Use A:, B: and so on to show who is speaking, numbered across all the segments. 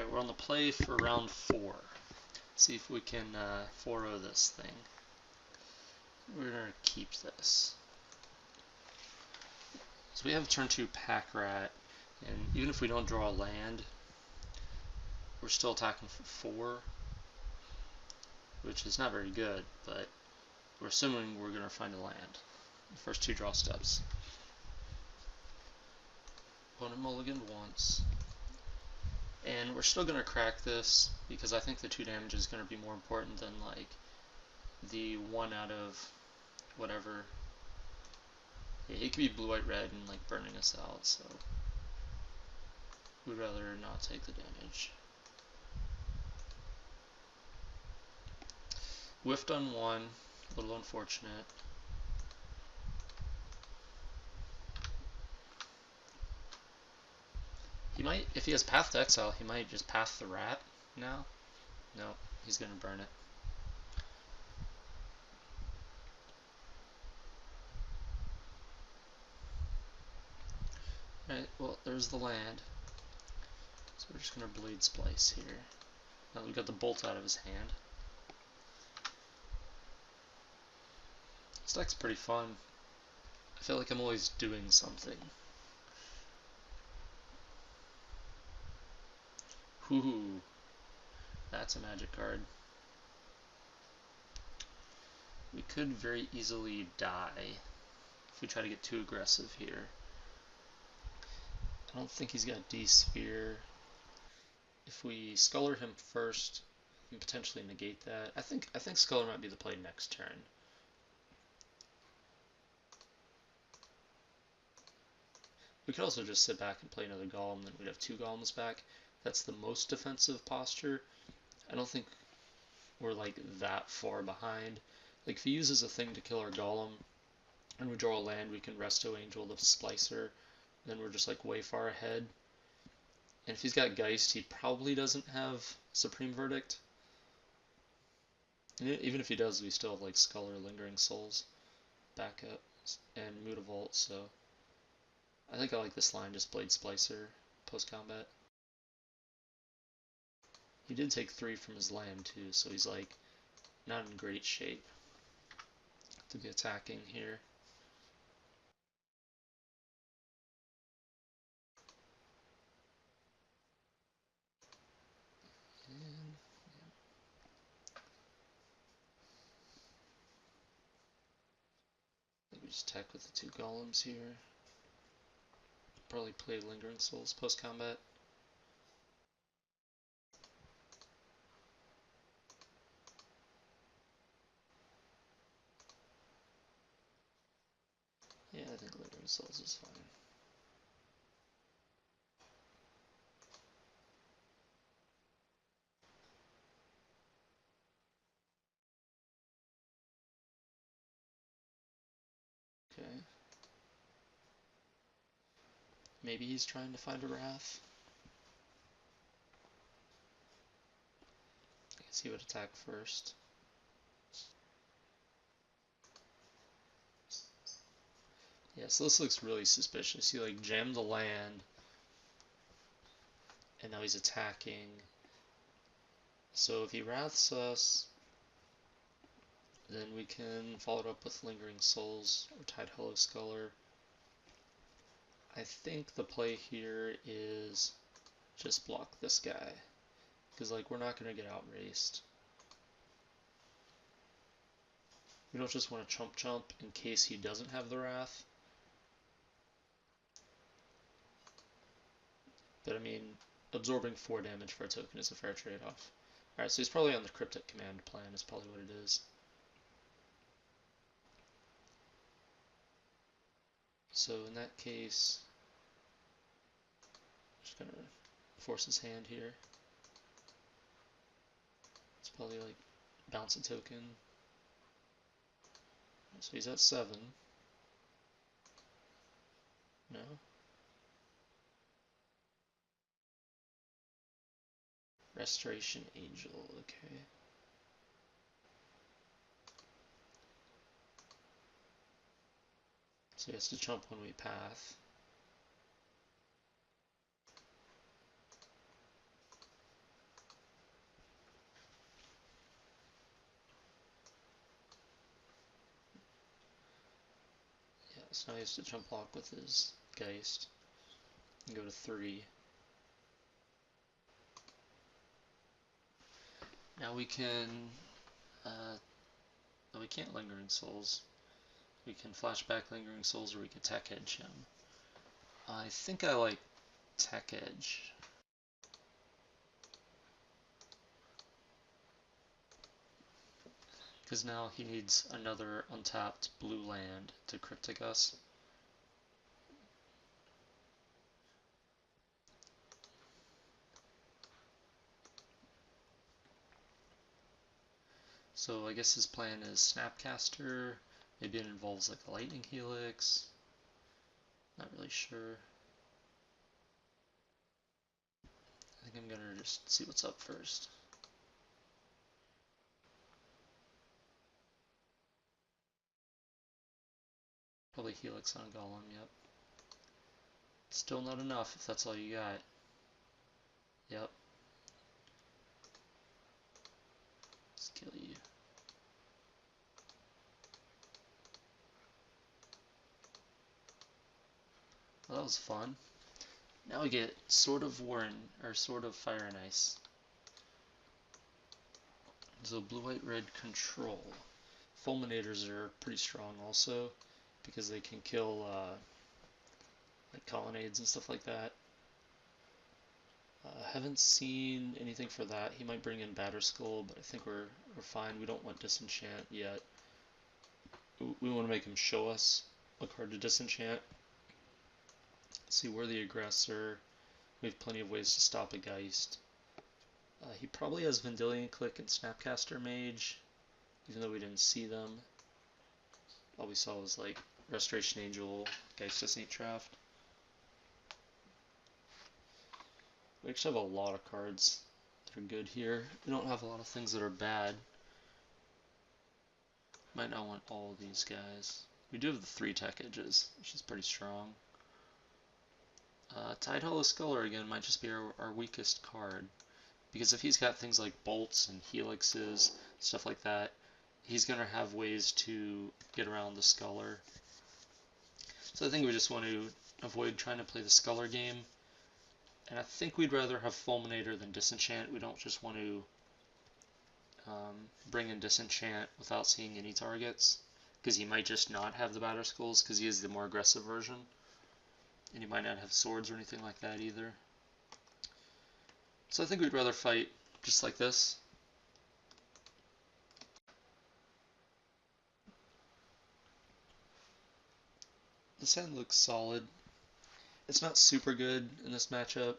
A: Alright, we're on the play for round 4. See if we can 4-0 this thing. We're going to keep this. So we have turn 2 Pack Rat, and even if we don't draw a land, we're still attacking for 4, which is not very good, but we're assuming we're going to find a land. The first 2 draw steps. Opponent mulliganed once. And we're still going to crack this, because I think the 2 damage is going to be more important than, like, the 1 out of whatever. Yeah, it could be blue, white, red, and, like, burning us out, so we'd rather not take the damage. Whiffed on 1, a little unfortunate. He might, if he has Path to Exile, he might just path the rat now. No, he's going to burn it. Alright, well, there's the land. So we're just going to Blade Splice here. Now we got the bolt out of his hand. This deck's pretty fun. I feel like I'm always doing something. Hoo-hoo. That's a magic card. We could very easily die if we try to get too aggressive here. I don't think he's got D-Sphere. If we Sculler him first, we can potentially negate that. I think Sculler might be the play next turn. We could also just sit back and play another Golem, then we'd have 2 Golems back. That's the most defensive posture. I don't think we're like that far behind. Like if he uses a thing to kill our Golem and we draw a land, we can Resto Angel the Splicer, then we're just like way far ahead. And if he's got Geist, he probably doesn't have Supreme Verdict. And even if he does, we still have like Sculler, Lingering Souls, backup, and Mutavault, so I think I like this line, just Blade Splicer post-combat. He did take 3 from his land too, so he's like not in great shape to be attacking here. And, yeah. I think we just attack with the 2 Golems here. Probably play Lingering Souls post-combat. Yeah, I think Lingering Souls is fine. Okay. Maybe he's trying to find a Wrath. I guess he would attack first. Yeah, so this looks really suspicious. He like jammed the land, and now he's attacking. So if he Wraths us, then we can follow it up with Lingering Souls or Tide Hollow Sculler. I think the play here is just block this guy, because like we're not going to get outraced. We don't just want to chump in case he doesn't have the Wrath. But I mean, absorbing 4 damage for a token is a fair trade-off. Alright, so he's probably on the Cryptic Command plan, is probably what it is. So in that case, I'm just gonna force his hand here. It's probably like bounce a token. So he's at 7. No? Restoration Angel, okay. So he has to chump when we path. so now he has to jump block with his Geist and go to 3. Now we can, no, we can't Lingering Souls. We can flashback Lingering Souls, or we can Tech Edge him. I think I like Tech Edge. Because now he needs another untapped blue land to Cryptic us. So I guess his plan is Snapcaster. Maybe it involves like a Lightning Helix. Not really sure. I think I'm gonna just see what's up first. Probably Helix on Golem, yep. Still not enough if that's all you got. Yep. Let's kill you. Well, that was fun. Now we get Sword of Warren, or Sword of Fire and Ice. So blue, white, red control. Fulminators are pretty strong also, because they can kill like colonnades and stuff like that. Haven't seen anything for that. He might bring in Batterskull, but I think we're fine. We don't want Disenchant yet. We want to make him show us a card to disenchant. See, we're the aggressor. We have plenty of ways to stop a Geist. He probably has Vendilion Click and Snapcaster Mage, even though we didn't see them. All we saw was like Restoration Angel, Geist to Saint Draft. We actually have a lot of cards that are good here. We don't have a lot of things that are bad. Might not want all of these guys. We do have the 3 Tech Edges, which is pretty strong. Tide Hollow Sculler again might just be our weakest card, because if he's got things like bolts and helixes, stuff like that, he's going to have ways to get around the Sculler. So I think we just want to avoid trying to play the Sculler game, and I think we'd rather have Fulminator than Disenchant. We don't just want to bring in Disenchant without seeing any targets, because he might just not have the Batterskulls because he is the more aggressive version. And he might not have swords or anything like that either. So I think we'd rather fight just like this. This hand looks solid. It's not super good in this matchup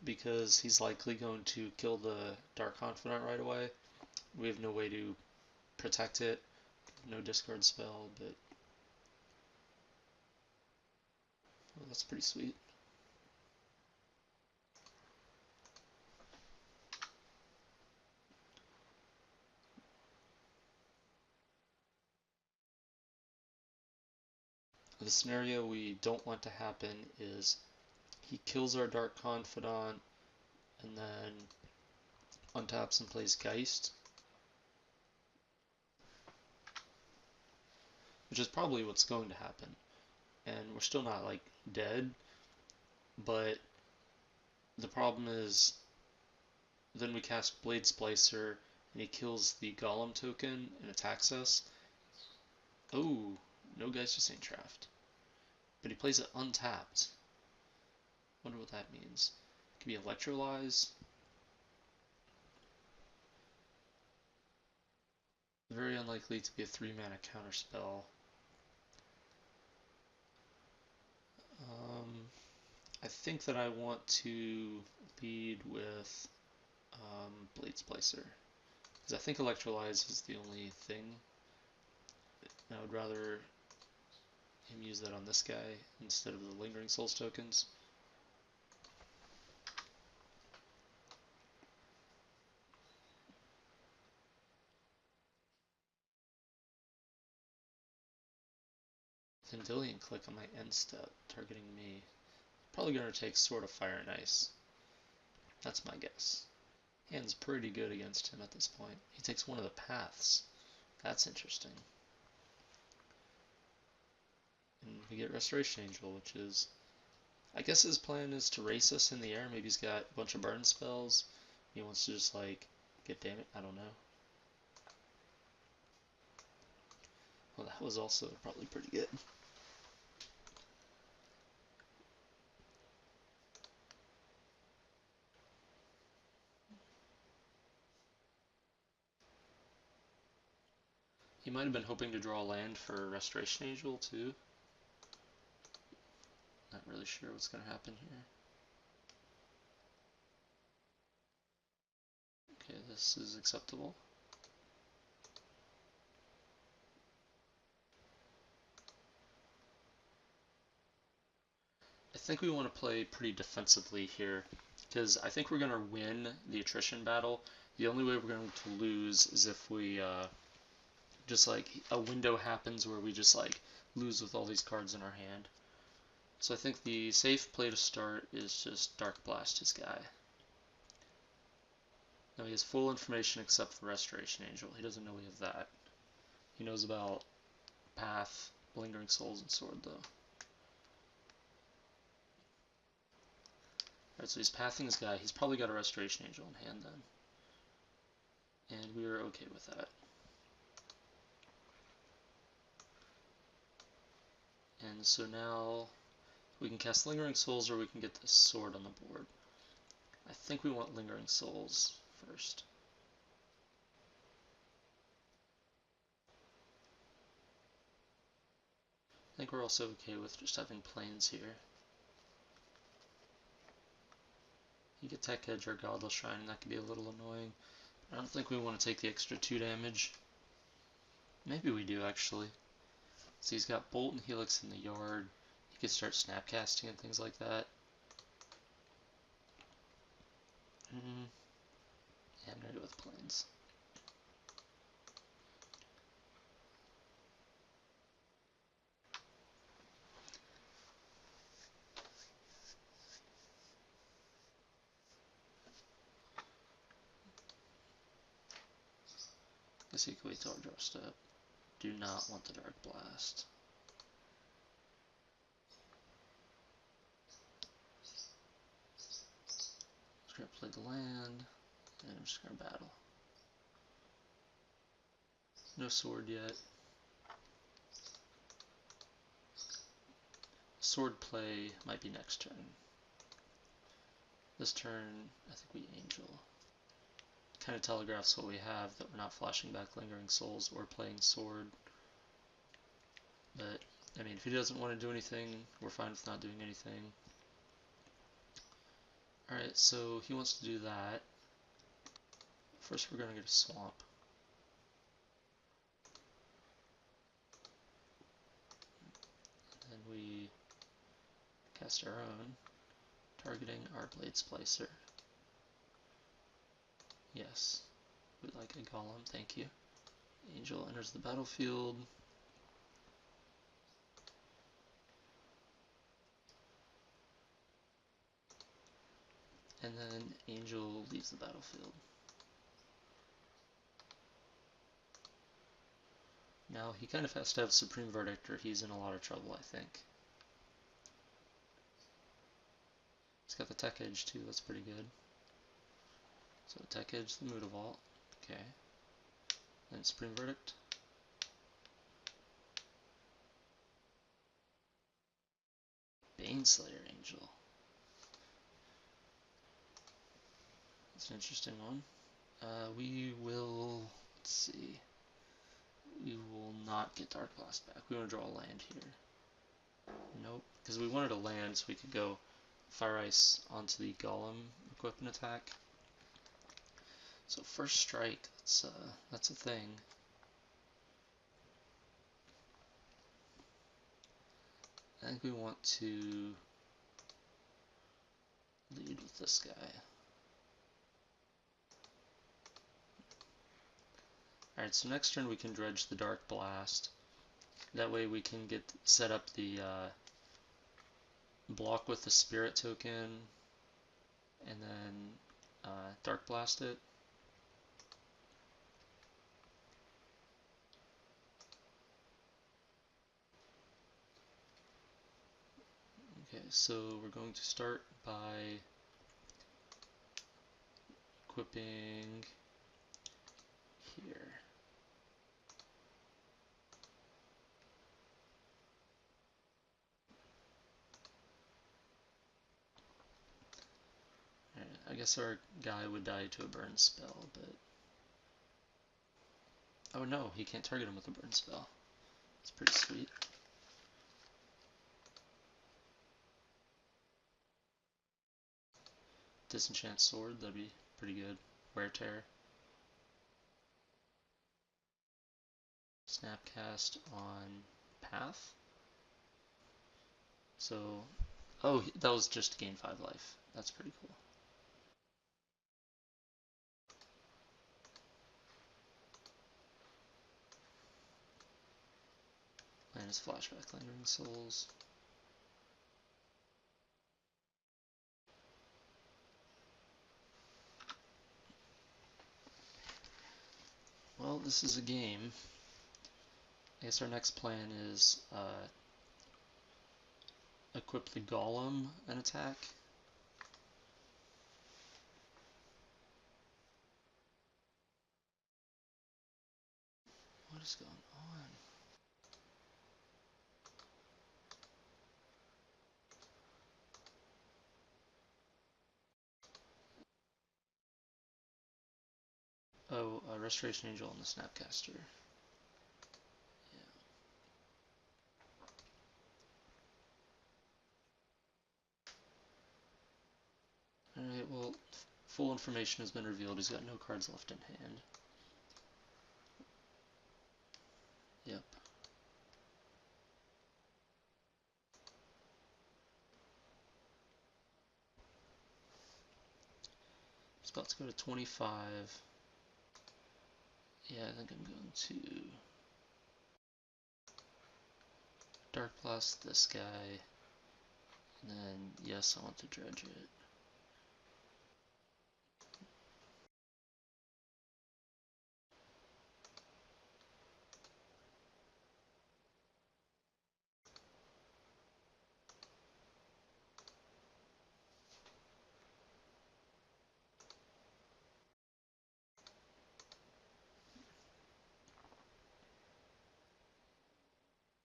A: because he's likely going to kill the Dark Confidant right away. We have no way to protect it. No discard spell, but well, that's pretty sweet. The scenario we don't want to happen is he kills our Dark Confidant and then untaps and plays Geist, which is probably what's going to happen. And we're still not like dead, but the problem is then we cast Blade Splicer and he kills the Golem token and attacks us. Oh, no Geist to Saint Draft. But he plays it untapped. Wonder what that means. It could be Electrolyze. Very unlikely to be a 3-mana counterspell. I think that I want to lead with Blade Splicer, because I think Electrolyze is the only thing. I would rather him use that on this guy instead of the Lingering Souls tokens. Vendilion Click on my end step, targeting me. Probably going to take Sword of Fire and Ice. That's my guess. Hand's pretty good against him at this point. He takes one of the paths. That's interesting. And we get Restoration Angel, which is, I guess his plan is to race us in the air. Maybe he's got a bunch of burn spells. He wants to just like get damage. I don't know. Well, that was also probably pretty good. He might have been hoping to draw land for Restoration Angel too. Not really sure what's going to happen here. Okay, this is acceptable. I think we want to play pretty defensively here, because I think we're going to win the attrition battle. The only way we're going to lose is if we just like a window happens where we just like lose with all these cards in our hand. So I think the safe play to start is just Dark Blast his guy. Now he has full information except for Restoration Angel. He doesn't know we have that. He knows about Path, Lingering Souls, and Sword though. Alright, so he's pathing his guy. He's probably got a Restoration Angel in hand then. And we are okay with that. And so now we can cast Lingering Souls or we can get this sword on the board. I think we want Lingering Souls first. I think we're also okay with just having planes here. You get Tech Edge or Godless Shrine, and that could be a little annoying. I don't think we want to take the extra 2 damage. Maybe we do, actually. So he's got Bolt and Helix in the yard. He could start Snapcasting and things like that. Yeah, I'm going to go with planes. Guess he could wait till our draw step. Do not want the Dark Blast. Just going to play the land, and I'm just going to battle. No sword yet. Sword play might be next turn. This turn, I think we Angel. Kind of telegraphs what we have, that we're not flashing back Lingering Souls or playing Sword. But, I mean, if he doesn't want to do anything, we're fine with not doing anything. Alright, so he wants to do that. First we're going to get a Swamp. Then we cast our own, targeting our Blade Splicer. Yes, we like a Golem, thank you. Angel enters the battlefield. And then Angel leaves the battlefield. Now he kind of has to have Supreme Verdict or he's in a lot of trouble, I think. He's got the Tech Edge too, that's pretty good. So Tech Edge, the Mutavault. Okay. Then Supreme Verdict. Baneslayer Angel. That's an interesting one. We will, let's see. We will not get Dark Blast back. We want to draw a land here. Nope, because we wanted a land so we could go Fire Ice onto the Golem equip and attack. So first strike, that's a thing. I think we want to lead with this guy. Alright, so next turn we can dredge the Dark Blast. That way we can get set up the block with the Spirit token and then Dark Blast it. Okay, so we're going to start by equipping here. Alright, I guess our guy would die to a burn spell, but... Oh no, he can't target him with a burn spell. It's pretty sweet. Disenchant Sword, that'd be pretty good. Wear Tear. Snapcast on Path. So, oh, that was just to gain 5 life. That's pretty cool. Minus Flashback, Lingering Souls. Well, this is a game. I guess our next plan is equip the Golem and attack. What is going on? Oh, Restoration Angel and the Snapcaster. Yeah. Alright, well, full information has been revealed. He's got no cards left in hand. Yep. He's about to go to 25. Yeah, I think I'm going to Dark Blast this guy. And then, yes, I want to dredge it.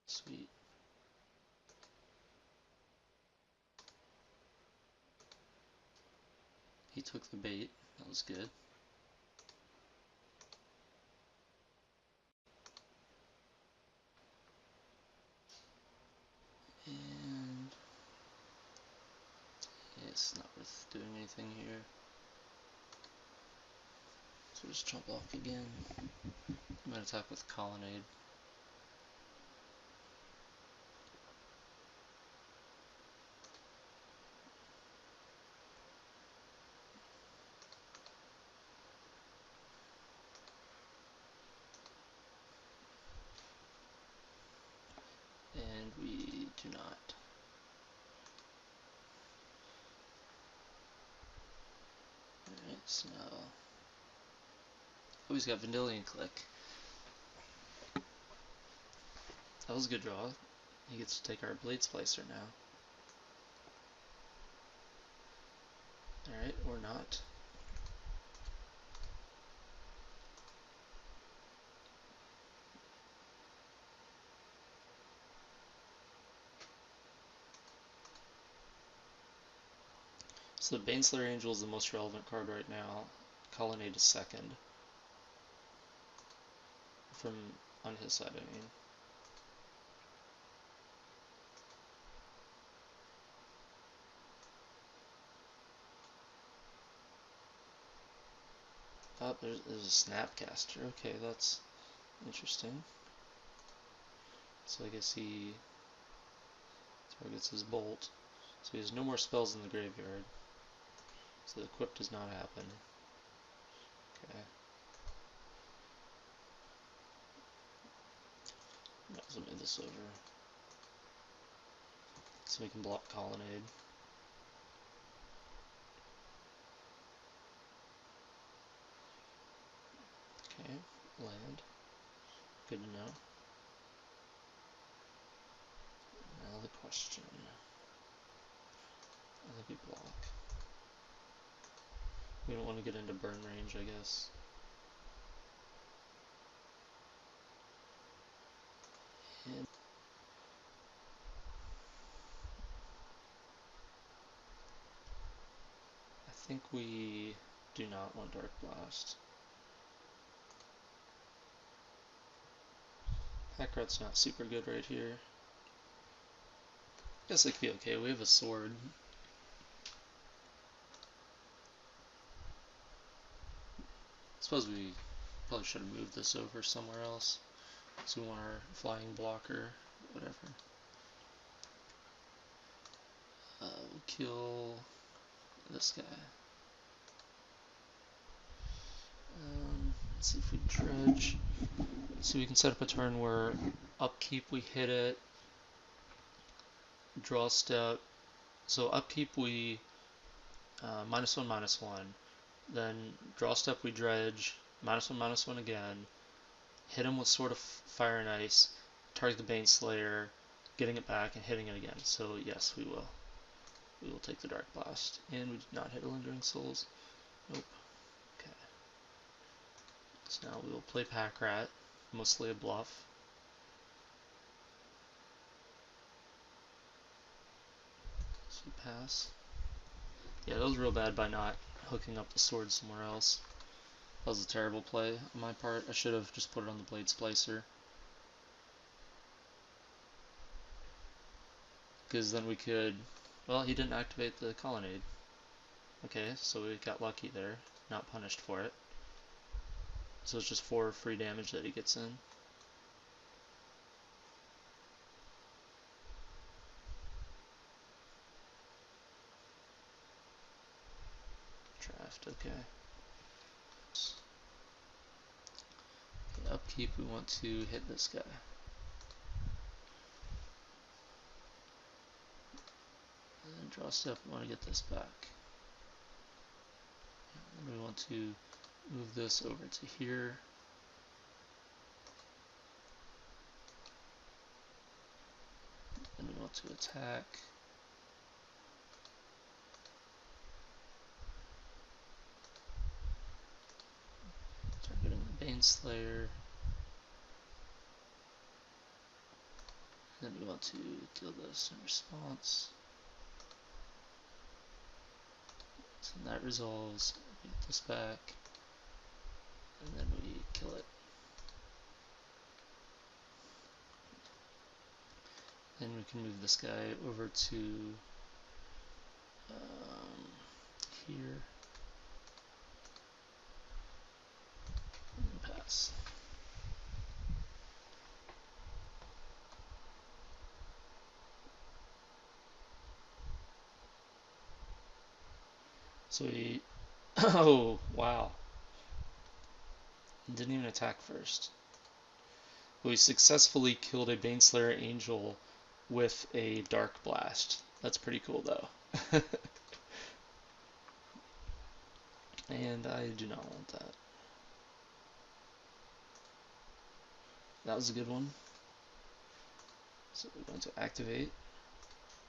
A: Sweet. He took the bait. That was good. And yeah, it's not worth doing anything here. So just jump off again. I'm gonna attack with Colonnade. And we do not. Alright, so now... Oh, he's got Vendilion Click. That was a good draw. He gets to take our Blade Splicer now. Alright, or not. So Baneslayer Angel is the most relevant card right now. Colonnade is second. From on his side, I mean. Oh, there's a Snapcaster. Okay, that's interesting. So I guess he targets his Bolt. So he has no more spells in the graveyard. So the equip does not happen. Okay. Might as well move this over. So we can block Colonnade. Okay, land. Good to know. Now the question. we block. We don't want to get into burn range, I guess. And I think we do not want Dark Blast. Pack Rat's not super good right here. Guess it could be okay. We have a sword. Suppose we probably should have moved this over somewhere else. So we want our flying blocker, whatever. We'll kill this guy. Let's see if we dredge. So we can set up a turn where upkeep we hit it, draw step. So upkeep we -1/-1. Then draw step we dredge, -1/-1 again. Hit him with Sword of Fire and Ice, target the Baneslayer, getting it back and hitting it again. So yes, we will. We will take the Dark Blast. And we did not hit a Lingering Souls. Nope. Okay. So now we will play Pack Rat, mostly a bluff. So we pass. Yeah, that was real bad by not hooking up the sword somewhere else. That was a terrible play on my part. I should have just put it on the Blade Splicer. Because then we could... Well, he didn't activate the Colonnade. Okay, so we got lucky there. Not punished for it. So it's just 4 free damage that he gets in. Draft, okay. Upkeep, we want to hit this guy. And then draw step, we want to get this back. And we want to move this over to here. And we want to attack. Targeting the Baneslayer. Then we want to deal this in response. So that resolves. We get this back. And then we kill it. Then we can move this guy over to here. And pass. So he... Oh, wow. Didn't even attack first. We successfully killed a Baneslayer Angel with a Dark Blast. That's pretty cool, though. And I do not want that. That was a good one. So we're going to activate.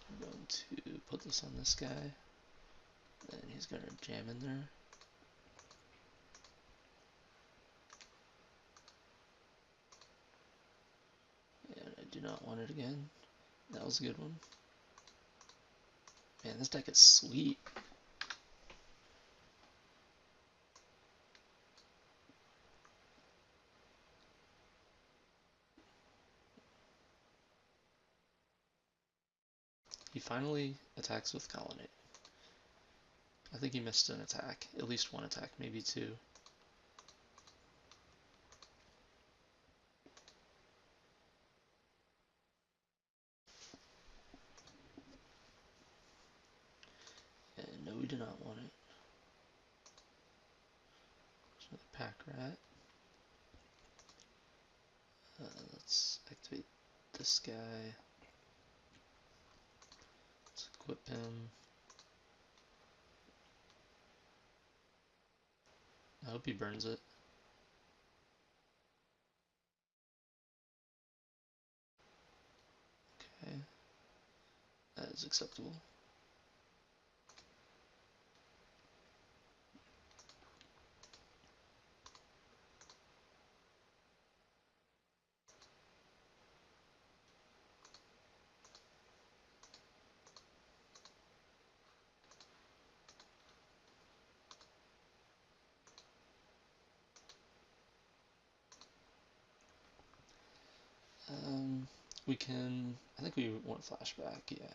A: We're going to put this on this guy. Then he's going to jam in there. And I do not want it again. That was a good one. Man, this deck is sweet. He finally attacks with Colonnade. I think he missed an attack. At least one attack, maybe 2. And no, we do not want it. So the Pack Rat. Let's activate this guy. Let's equip him. I hope he burns it. Okay. That is acceptable. We can. I think we want flashback. Yeah.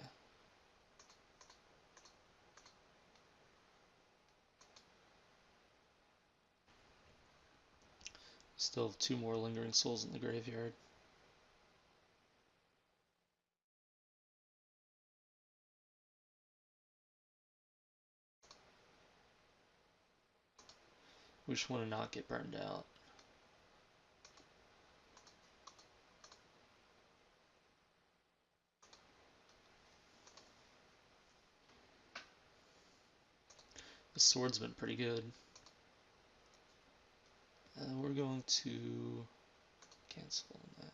A: Still have 2 more lingering souls in the graveyard. We just want to not get burned out. The sword's been pretty good. We're going to cancel on that.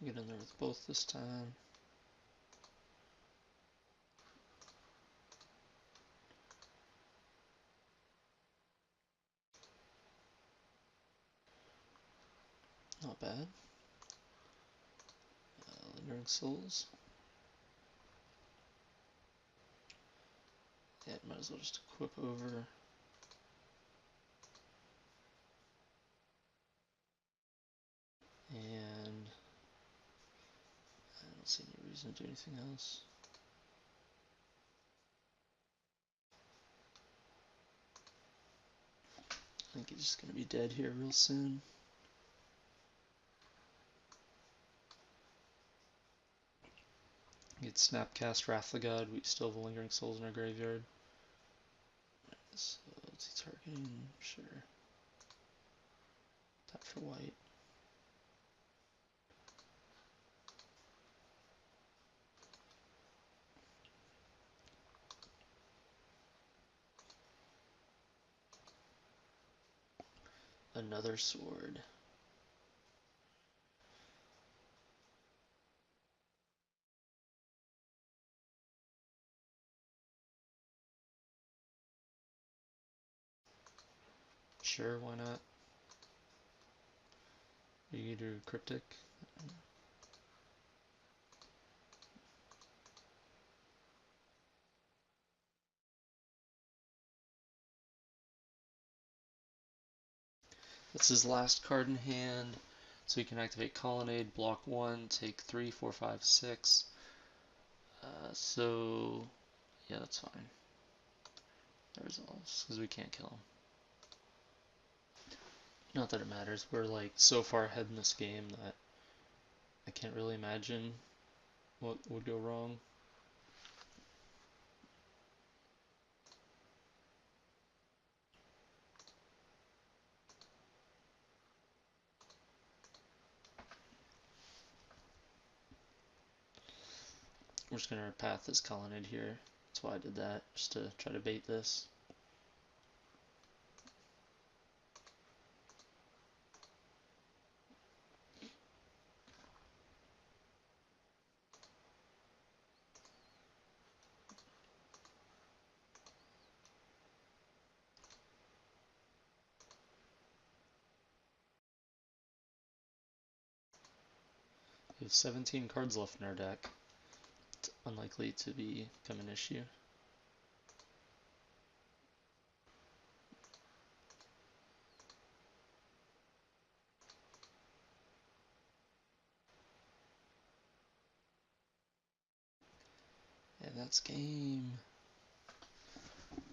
A: Get in there with both this time. Not bad. Lingering souls. Yeah, might as well just equip over. And I don't see any reason to do anything else. I think he's just going to be dead here real soon. Get Snapcast Wrath the God. We still have Lingering Souls in our graveyard. So what's he targeting? Sure. Tap for white. Another sword. Sure, why not? You do Cryptic. That's his last card in hand. So he can activate Colonnade, block 1, take 3, 4, 5, 6. So, yeah, that's fine. That resolves, because we can't kill him. Not that it matters. We're like so far ahead in this game that I can't really imagine what would go wrong. We're just gonna path this Colonnade here. That's why I did that, just to try to bait this. We have 17 cards left in our deck. It's unlikely to become an issue. And that's game.